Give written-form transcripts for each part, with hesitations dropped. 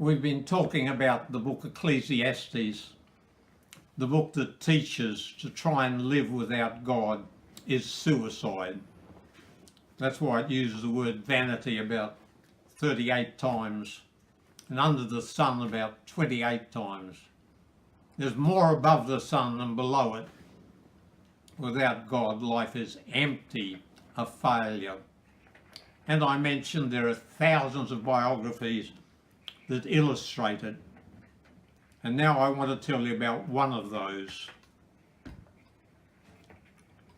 We've been talking about the book Ecclesiastes, the book that teaches to try and live without God is suicide. That's why it uses the word vanity about 38 times and under the sun about 28 times. There's more above the sun than below it. Without God, life is empty, a failure. And I mentioned there are thousands of biographies that illustrate it. And now I want to tell you about one of those.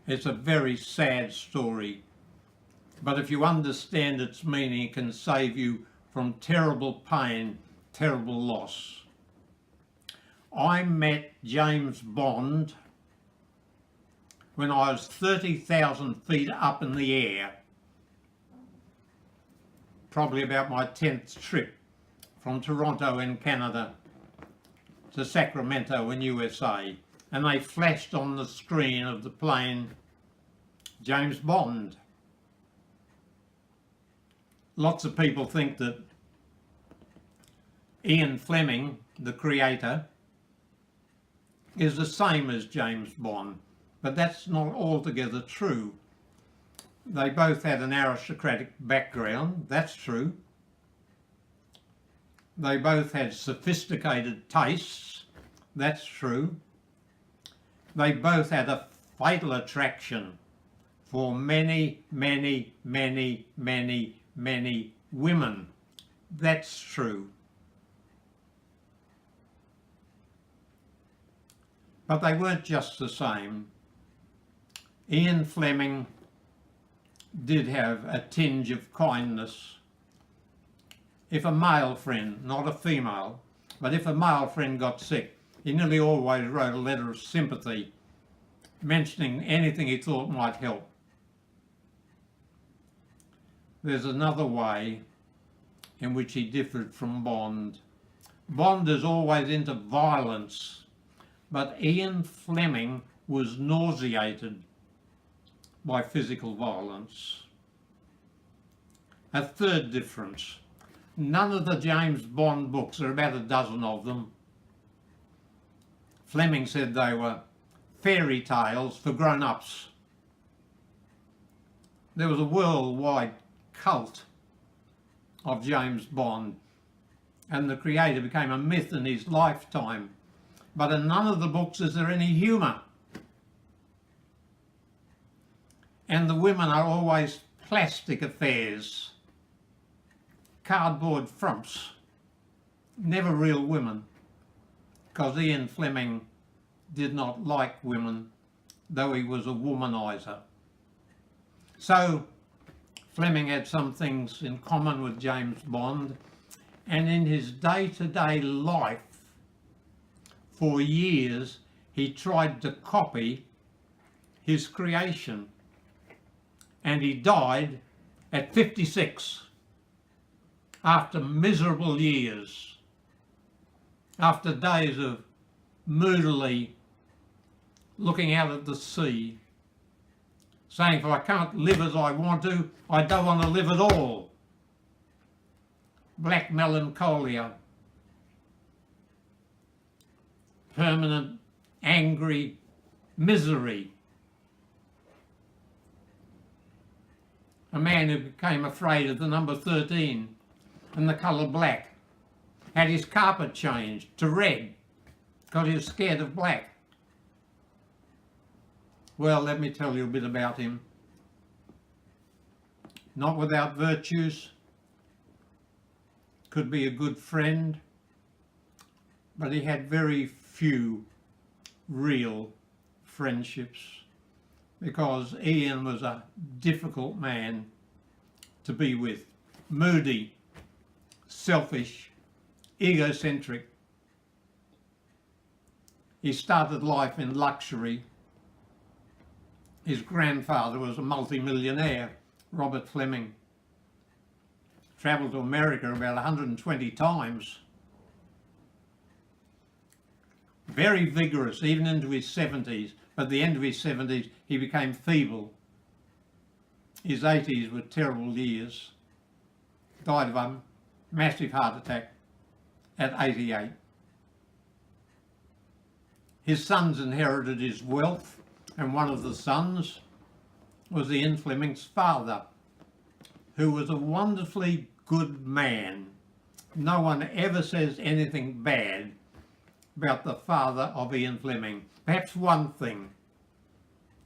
It's a very sad story, but if you understand its meaning, it can save you from terrible pain, terrible loss. I met James Bond when I was 30,000 feet up in the air, probably about my 10th trip from Toronto in Canada to Sacramento in USA, and they flashed on the screen of the plane James Bond. Lots of people think that Ian Fleming, the creator, is the same as James Bond, but that's not altogether true. They both had an aristocratic background, that's true. They both had sophisticated tastes, that's true. They both had a fatal attraction for many, many, many, many, many women, that's true. But they weren't just the same. Ian Fleming did have a tinge of kindness. If a male friend, not a female, but if a male friend got sick, he nearly always wrote a letter of sympathy, mentioning anything he thought might help. There's another way in which he differed from Bond. Bond is always into violence, but Ian Fleming was nauseated by physical violence. A third difference. None of the James Bond books, there are about a dozen of them, Fleming said they were fairy tales for grown-ups. There was a worldwide cult of James Bond, and the creator became a myth in his lifetime. But in none of the books is there any humour. And the women are always plastic affairs, cardboard frumps, never real women, because Ian Fleming did not like women, though he was a womanizer. So Fleming had some things in common with James Bond, and in his day-to-day life, for years, he tried to copy his creation, and he died at 56 after miserable years, after days of moodily looking out at the sea, saying, if I can't live as I want to, I don't want to live at all. Black melancholia, permanent angry misery. A man who became afraid of the number 13 and the colour black, had his carpet changed to red because he was scared of black. Well, let me tell you a bit about him. Not without virtues, could be a good friend, but he had very few real friendships because Ian was a difficult man to be with. Moody, selfish, egocentric. He started life in luxury. His grandfather was a multi-millionaire, Robert Fleming. Travelled to America about 120 times. Very vigorous, even into his 70s. But at the end of his 70s, he became feeble. His 80s were terrible years. Died of a massive heart attack. at 88. His sons inherited his wealth, and one of the sons was Ian Fleming's father, who was a wonderfully good man. No one ever says anything bad about the father of Ian Fleming. Perhaps one thing,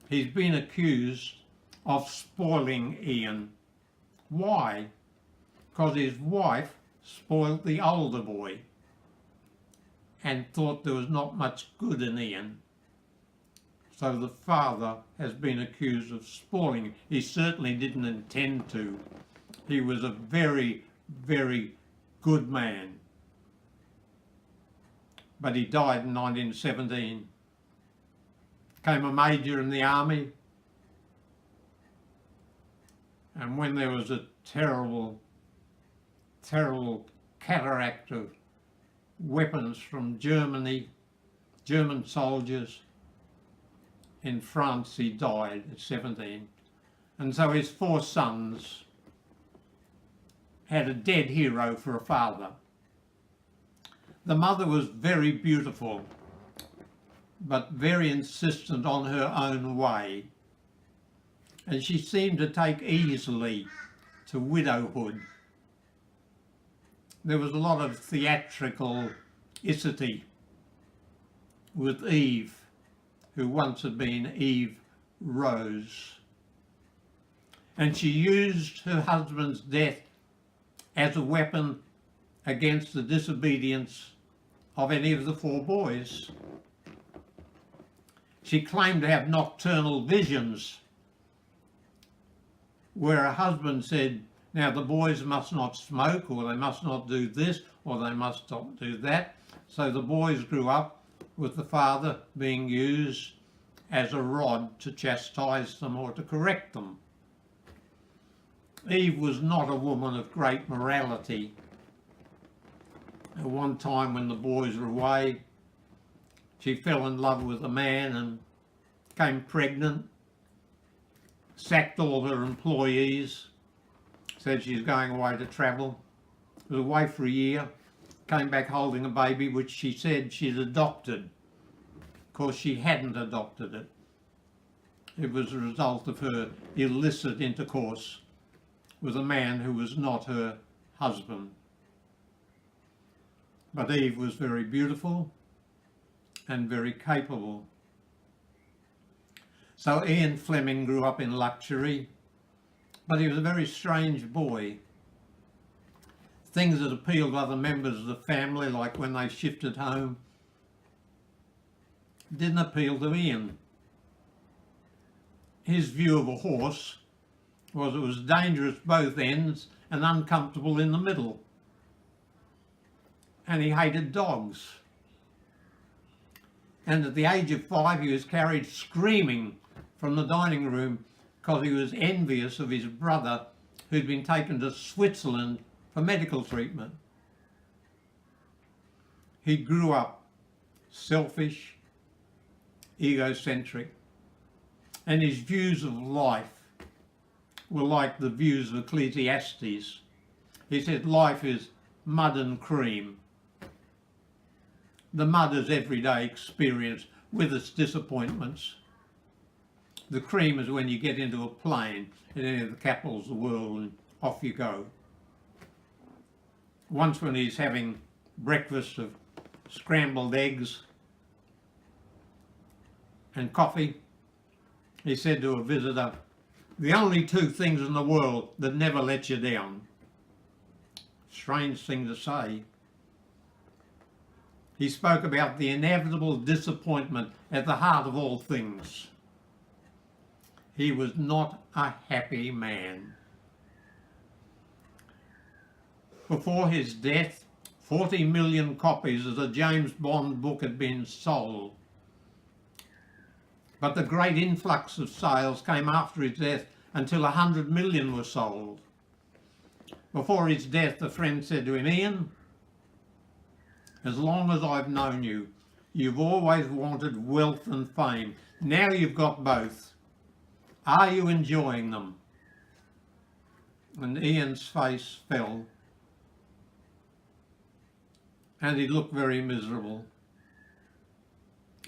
he's been accused of spoiling Ian. Why? Because his wife spoilt the older boy and thought there was not much good in Ian. So the father has been accused of spoiling him. He certainly didn't intend to. He was a very, very good man. But he died in 1917. Became a major in the army. And when there was a terrible, terrible cataract of weapons from Germany, German soldiers in France, he died at 17. And so his 4 sons had a dead hero for a father. The mother was very beautiful, but very insistent on her own way. And she seemed to take easily to widowhood. There was a lot of theatricality with Eve, who once had been Eve Rose. And she used her husband's death as a weapon against the disobedience of any of the 4 boys. She claimed to have nocturnal visions where her husband said, now the boys must not smoke, or they must not do this, or they must not do that. So the boys grew up with the father being used as a rod to chastise them or to correct them. Eve was not a woman of great morality. At one time when the boys were away, she fell in love with a man and became pregnant, sacked all her employees, said she's going away to travel, was away for a year, came back holding a baby which she said she'd adopted. Of course, she hadn't adopted it. It was a result of her illicit intercourse with a man who was not her husband. But Eve was very beautiful and very capable. So Ian Fleming grew up in luxury, but he was a very strange boy. Things that appealed to other members of the family, like when they shifted home, didn't appeal to Ian. His view of a horse was it was dangerous both ends and uncomfortable in the middle. And he hated dogs. And at the age of 5 he was carried screaming from the dining room because he was envious of his brother who'd been taken to Switzerland for medical treatment. He grew up selfish, egocentric, and his views of life were like the views of Ecclesiastes. He said life is mud and cream. The mud is everyday experience with its disappointments. The cream is when you get into a plane in any of the capitals of the world and off you go. Once when he's having breakfast of scrambled eggs and coffee, he said to a visitor, the only 2 things in the world that never let you down. Strange thing to say. He spoke about the inevitable disappointment at the heart of all things. He was not a happy man. Before his death, 40 million copies of the James Bond book had been sold. But the great influx of sales came after his death until 100 million were sold. Before his death, a friend said to him, Ian, as long as I've known you, you've always wanted wealth and fame. Now you've got both. Are you enjoying them? And Ian's face fell. and he looked very miserable.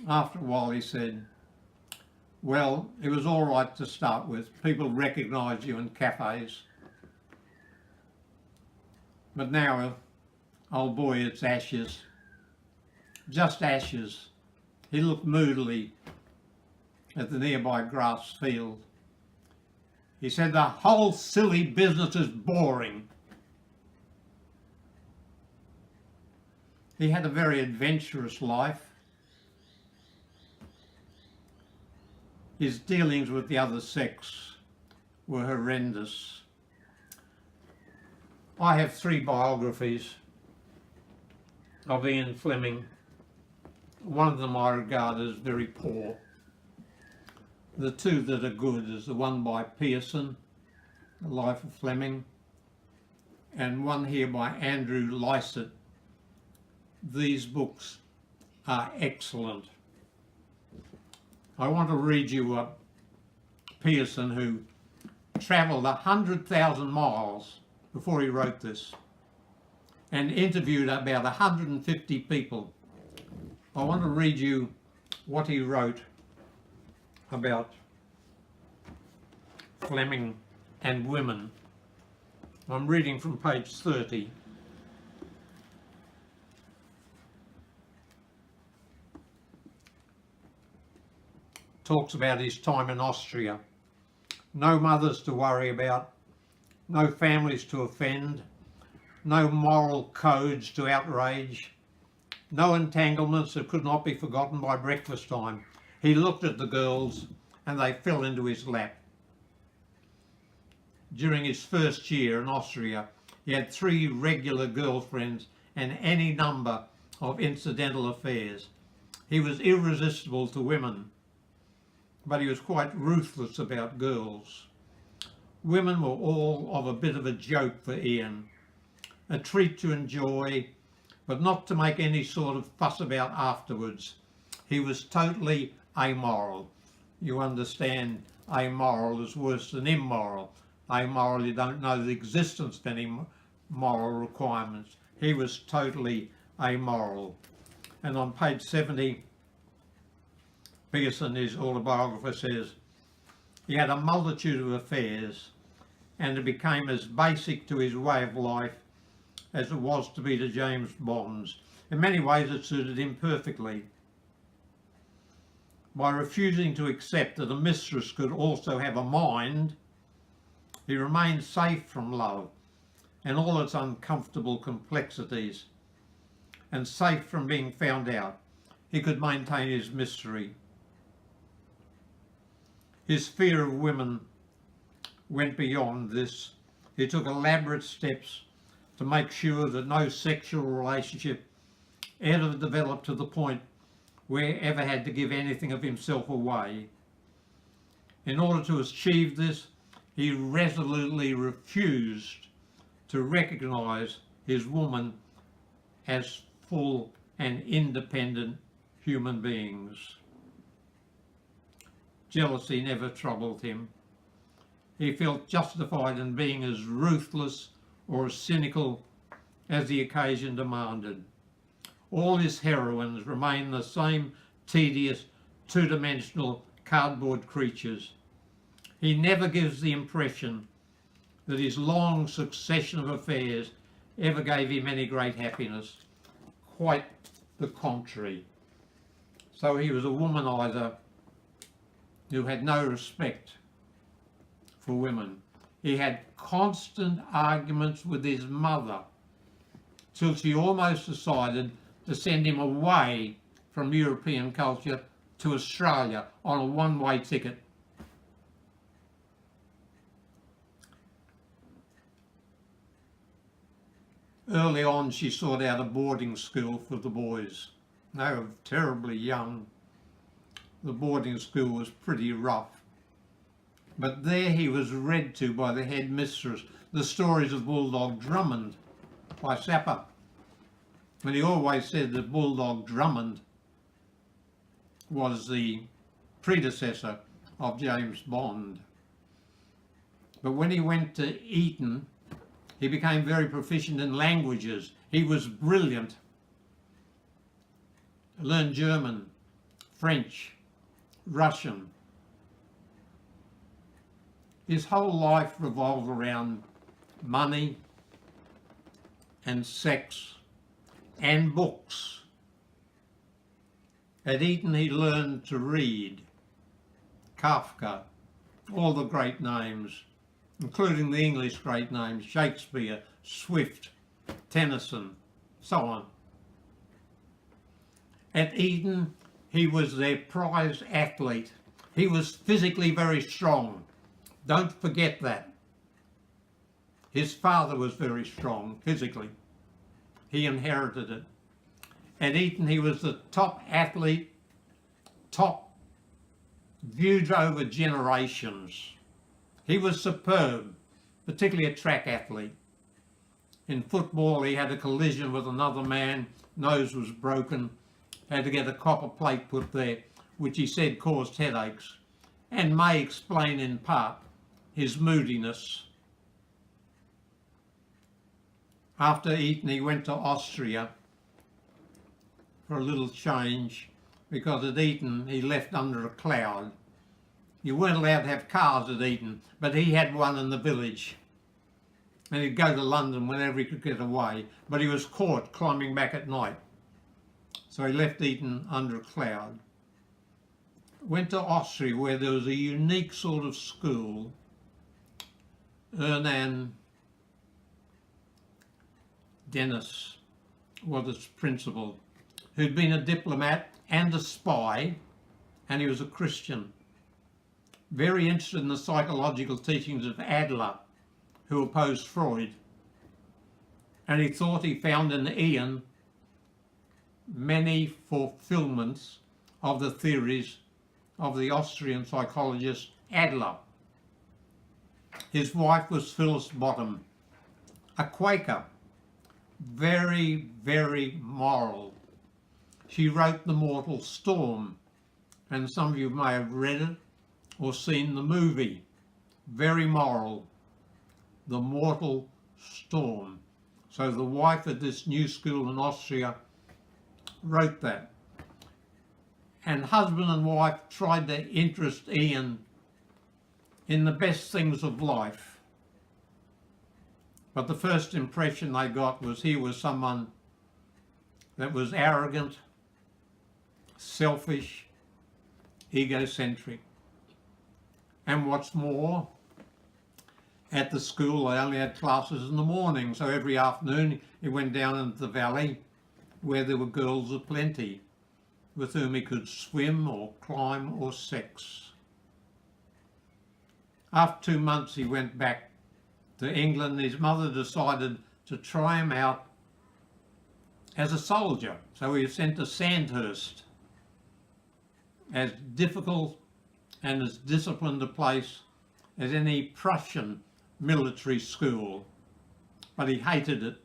After a while he said, well, it was all right to start with. People recognised you in cafes. But now, old boy, it's ashes. Just ashes. He looked moodily at the nearby grass field. He said, the whole silly business is boring. He had a very adventurous life. His dealings with the other sex were horrendous. I have 3 biographies of Ian Fleming. One of them I regard as very poor. The 2 that are good is the one by Pearson, The Life of Fleming, and one here by Andrew Lycett. These books are excellent. I want to read you Pearson, who travelled 100,000 miles before he wrote this and interviewed about 150 people. I want to read you what he wrote about Fleming and women. I'm reading from page 30. Talks about his time in Austria. No mothers to worry about, no families to offend, no moral codes to outrage, no entanglements that could not be forgotten by breakfast time. He looked at the girls and they fell into his lap. During his first year in Austria, he had 3 regular girlfriends and any number of incidental affairs. He was irresistible to women, but he was quite ruthless about girls. Women were all of a bit of a joke for Ian, a treat to enjoy, but not to make any sort of fuss about afterwards. He was totally amoral. You understand, amoral is worse than immoral. Amoral, you don't know the existence of any moral requirements. He was totally amoral. And on page 70, Pearson, his autobiographer, says, he had a multitude of affairs and it became as basic to his way of life as it was to be to James Bond's. In many ways it suited him perfectly. By refusing to accept that a mistress could also have a mind, he remained safe from love and all its uncomfortable complexities, and safe from being found out. He could maintain his mystery. His fear of women went beyond this. He took elaborate steps to make sure that no sexual relationship ever developed to the point where he ever had to give anything of himself away. In order to achieve this, he resolutely refused to recognise his woman as full and independent human beings. Jealousy never troubled him. He felt justified in being as ruthless or as cynical as the occasion demanded. All his heroines remain the same tedious, two-dimensional cardboard creatures. He never gives the impression that his long succession of affairs ever gave him any great happiness. Quite the contrary. So he was a womanizer who had no respect for women. He had constant arguments with his mother till she almost decided to send him away from European culture to Australia on a one-way ticket. Early on, she sought out a boarding school for the boys. They were terribly young. The boarding school was pretty rough. But there he was read to by the head mistress the stories of Bulldog Drummond by Sapper. And he always said that Bulldog Drummond was the predecessor of James Bond. But when he went to Eton, he became very proficient in languages. He was brilliant. learned German, French, Russian. His whole life revolved around money and sex and books. At Eton he learned to read Kafka, all the great names, including the English great names, Shakespeare, Swift, Tennyson, so on. At Eton he was their prize athlete. He was physically very strong. Don't forget that. His father was very strong physically. He inherited it. At Eton he was the top athlete, top viewed over generations. He was superb, particularly a track athlete. In football he had a collision with another man, nose was broken, had to get a copper plate put there, which he said caused headaches, and may explain in part his moodiness. After Eton he went to Austria for a little change, because at Eton he left under a cloud. You weren't allowed to have cars at Eton, but he had one in the village. And he'd go to London whenever he could get away, but he was caught climbing back at night. So he left Eton under a cloud. Went to Austria, where there was a unique sort of school. Hermann Dennis was its principal, who'd been a diplomat and a spy, and he was a Christian. Very interested in the psychological teachings of Adler, who opposed Freud. And he thought he found in Ian many fulfillments of the theories of the Austrian psychologist Adler. His wife was Phyllis Bottom, a Quaker, very, very moral. She wrote The Mortal Storm, and some of you may have read it or seen the movie. Very moral, The Mortal Storm. So the wife at this new school in Austria wrote that. And husband and wife tried to interest Ian in the best things of life. But the first impression they got was he was someone that was arrogant, selfish, egocentric. And what's more, at the school they only had classes in the morning, so every afternoon he went down into the valley where there were girls aplenty with whom he could swim or climb or sex. After 2 months he went back to England. His mother decided to try him out as a soldier, so he was sent to Sandhurst, as difficult and as disciplined a place as any Prussian military school, but he hated it.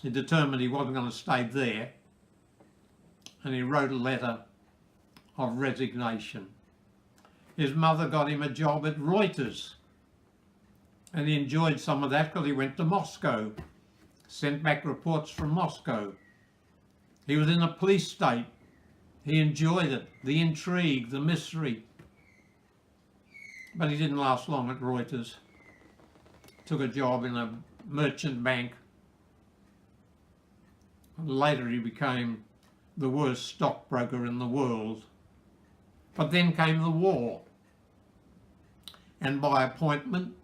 He determined he wasn't going to stay there, and he wrote a letter of resignation. His mother got him a job at Reuters, and he enjoyed some of that because he went to Moscow, sent back reports from Moscow. He was in a police state. He enjoyed it, the intrigue, the mystery. But he didn't last long at Reuters. Took a job in a merchant bank. Later he became the worst stockbroker in the world. But then came the war. And by appointment,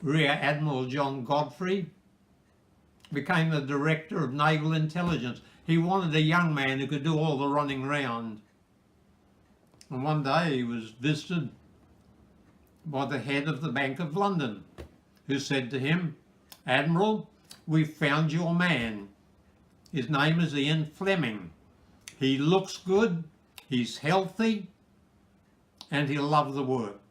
Rear Admiral John Godfrey became the Director of Naval Intelligence. He wanted a young man who could do all the running round. And one day he was visited by the head of the Bank of London, who said to him, "Admiral, we've found your man. His name is Ian Fleming. He looks good, he's healthy, and he'll love the work."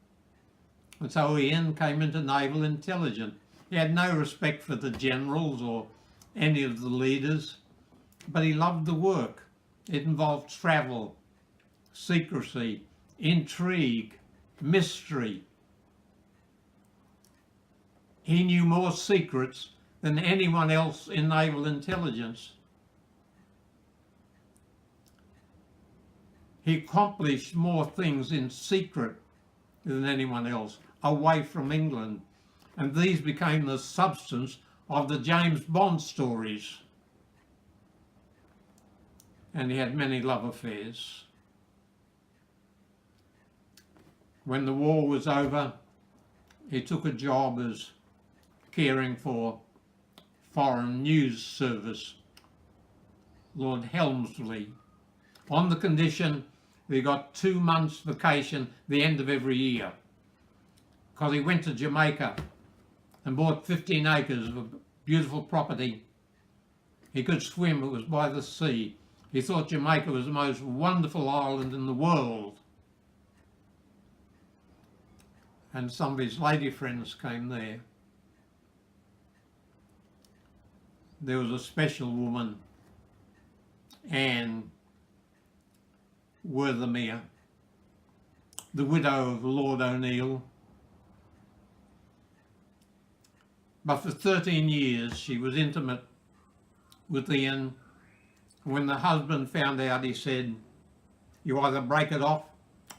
And so Ian came into Naval Intelligence. He had no respect for the generals or any of the leaders, but he loved the work. It involved travel, secrecy, intrigue, mystery. He knew more secrets than anyone else in Naval Intelligence. He accomplished more things in secret than anyone else, away from England. And these became the substance of the James Bond stories. And he had many love affairs. When the war was over, he took a job as caring for Foreign News Service, Lord Helmsley, on the condition that he got 2 months vacation the end of every year, because he went to Jamaica and bought 15 acres of beautiful property. He could swim, it was by the sea. He thought Jamaica was the most wonderful island in the world. And some of his lady friends came there. There was a special woman, Anne Worthermere, the widow of Lord O'Neill. But for 13 years she was intimate with Ian. When the husband found out, he said, "You either break it off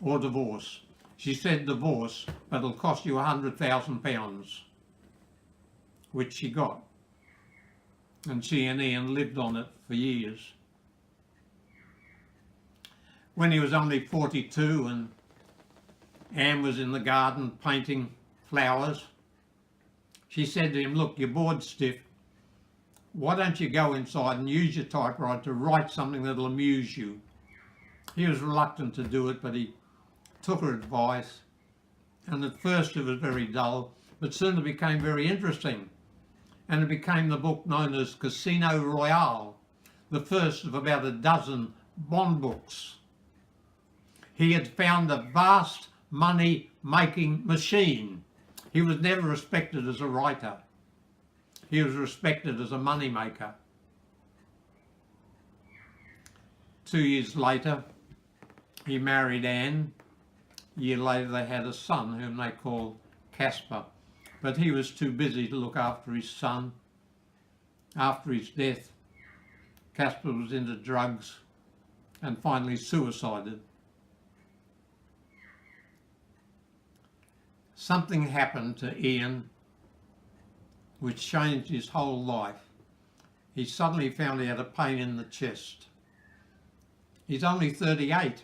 or divorce." She said divorce, but it'll cost you £100,000, which she got. And she and Ian lived on it for years. When he was only 42 and Anne was in the garden painting flowers, she said to him, "Look, you're bored stiff. Why don't you go inside and use your typewriter to write something that'll amuse you?" He was reluctant to do it, but he took her advice. And at first it was very dull, but soon it became very interesting. And it became the book known as Casino Royale, the first of about a dozen Bond books. He had found a vast money-making machine. He was never respected as a writer. He was respected as a money maker. 2 years later, he married Anne. A year later, they had a son whom they called Caspar, but he was too busy to look after his son. After his death, Caspar was into drugs and finally suicided. Something happened to Ian which changed his whole life. He suddenly found he had a pain in the chest. He's only 38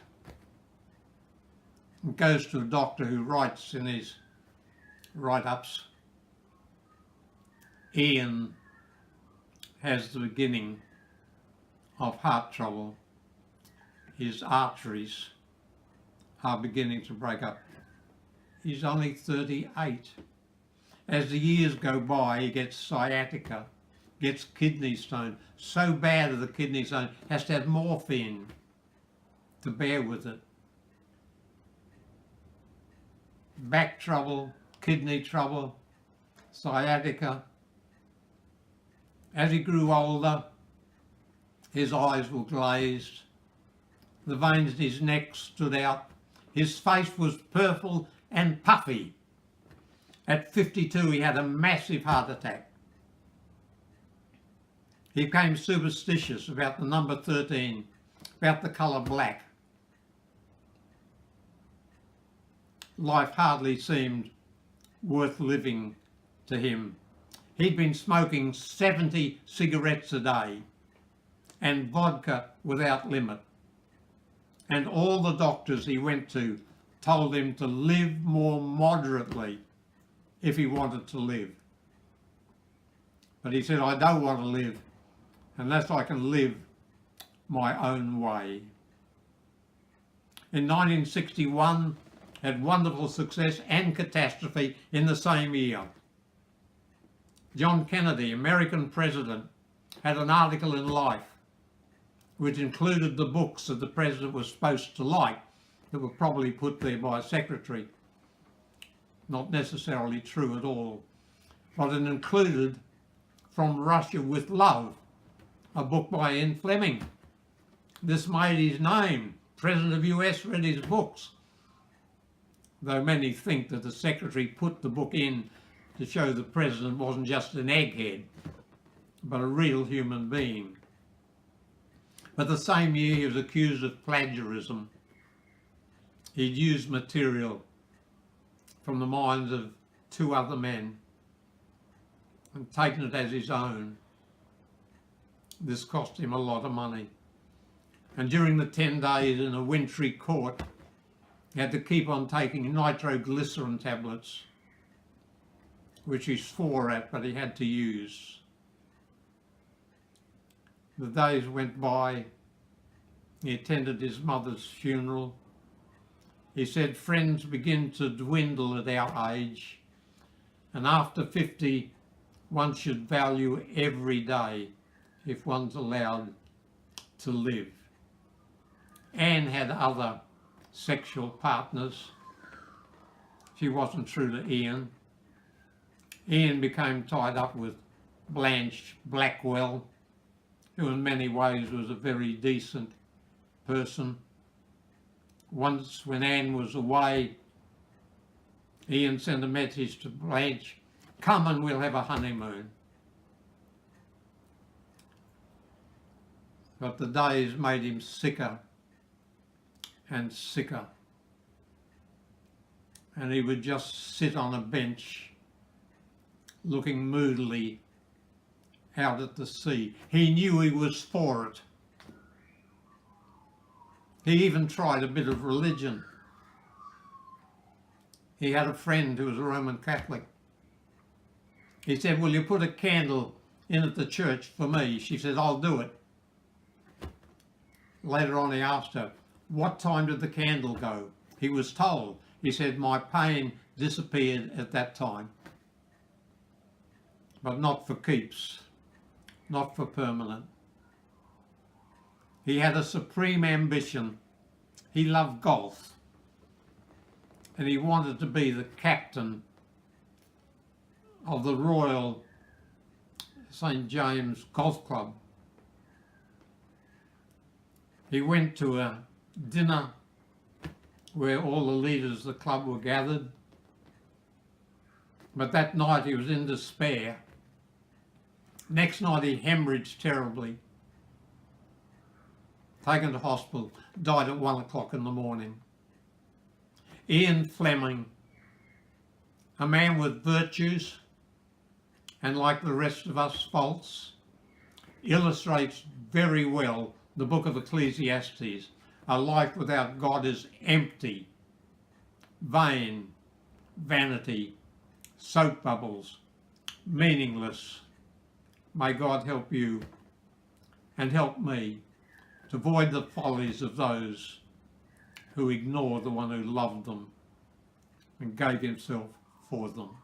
and goes to a doctor who writes in his write-ups, "Ian has the beginning of heart trouble. His arteries are beginning to break up." He's only 38. As the years go by, he gets sciatica, gets kidney stone. So bad are the kidney stone, has to have morphine to bear with it. Back trouble, kidney trouble, sciatica. As he grew older, his eyes were glazed, the veins in his neck stood out, his face was purple and puffy. At 52, he had a massive heart attack. He became superstitious about the number 13, about the colour black. Life hardly seemed worth living to him. He'd been smoking 70 cigarettes a day and vodka without limit. And all the doctors he went to told him to live more moderately if he wanted to live. But he said, "I don't want to live unless I can live my own way." In 1961, had wonderful success and catastrophe in the same year. John Kennedy, American president, had an article in Life which included the books that the president was supposed to like that were probably put there by a secretary. Not necessarily true at all, but it included From Russia with Love, a book by Ian Fleming. This made his name. President of US read his books, though many think that the secretary put the book in to show the president wasn't just an egghead, but a real human being. But the same year he was accused of plagiarism. He'd used material from the minds of two other men and taken it as his own. This cost him a lot of money. And during the 10 days in a wintry court, he had to keep on taking nitroglycerin tablets, which he swore at, but he had to use. The days went by. He attended his mother's funeral. He said friends begin to dwindle at our age, and after 50, one should value every day if one's allowed to live. Anne had other sexual partners. She wasn't true to Ian. Ian became tied up with Blanche Blackwell, who in many ways was a very decent person. Once when Anne was away, Ian sent a message to Blanche, "Come and we'll have a honeymoon." But the days made him sicker and sicker. And he would just sit on a bench looking moodily out at the sea. He knew he was for it. He even tried a bit of religion. He had a friend who was a Roman Catholic. He said, "Will you put a candle in at the church for me?" She said, "I'll do it." Later on he asked her, "What time did the candle go?" He was told. He said, "My pain disappeared at that time." But not for keeps, not for permanent. He had a supreme ambition. He loved golf, and he wanted to be the captain of the Royal St. James Golf Club. He went to a dinner where all the leaders of the club were gathered, but that night he was in despair. Next night he hemorrhaged terribly, taken to hospital, died at 1 o'clock in the morning. Ian Fleming, a man with virtues and, like the rest of us, faults, illustrates very well the book of Ecclesiastes. A life without God is empty, vain, vanity, soap bubbles, meaningless. May God help you and help me to avoid the follies of those who ignore the one who loved them and gave himself for them.